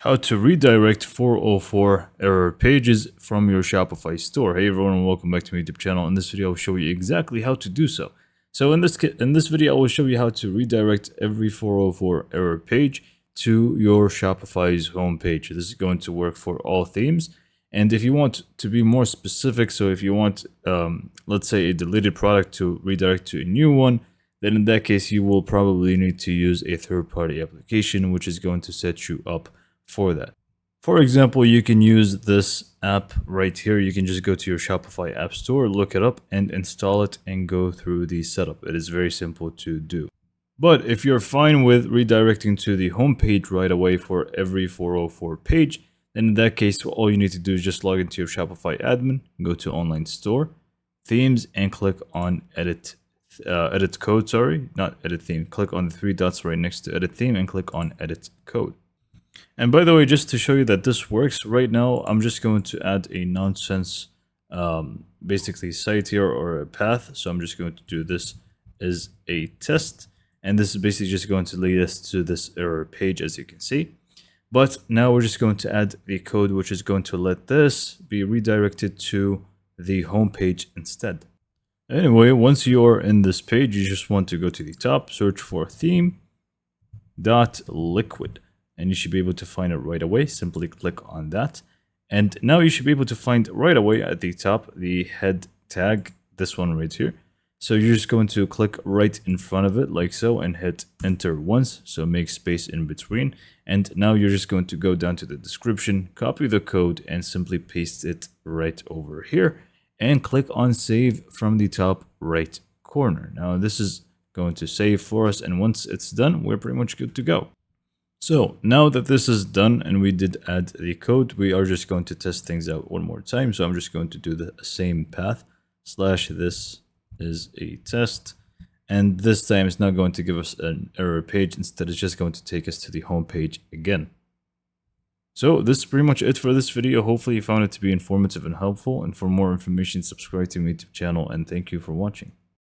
How to redirect 404 error pages from your Shopify store. Hey everyone, and welcome back to my YouTube channel. In this video, I'll show you exactly how to do so. So in this video, I will show you how to redirect every 404 error page to your Shopify's homepage. This is going to work for all themes. And if you want to be more specific, so if you want, let's say a deleted product to redirect to a new one, then in that case, you will probably need to use a third-party application, which is going to set you up for that. For example, you can use this app right here. You can just go to your Shopify app store, look it up and install it and go through the setup. It is very simple to do. But if you're fine with redirecting to the home page right away for every 404 page, then in that case, all you need to do is just log into your Shopify admin, go to online store, themes, and click on edit code, not edit theme. Click on the three dots right next to edit theme and click on edit code. And by the way, just to show you that this works, right now I'm just going to add a nonsense basically site here or a path. So I'm just going to do this as a test, and this is basically just going to lead us to this error page, as you can see. But now we're just going to add the code which is going to let this be redirected to the home page instead. Anyway, once you're in this page, you just want to go to the top, search for theme.liquid. And you should be able to find it right away. Simply click on that. And now you should be able to find right away at the top the head tag, this one right here. So you're just going to click right in front of it like so and hit enter once. So make space in between. And now you're just going to go down to the description, copy the code and simply paste it right over here. And click on save from the top right corner. Now this is going to save for us. And once it's done, we're pretty much good to go. So now that this is done and we did add the code, we are just going to test things out one more time. So I'm just going to do the same path / this is a test. And this time it's not going to give us an error page. Instead, it's just going to take us to the home page again. So this is pretty much it for this video. Hopefully you found it to be informative and helpful. And for more information, subscribe to my YouTube channel and thank you for watching.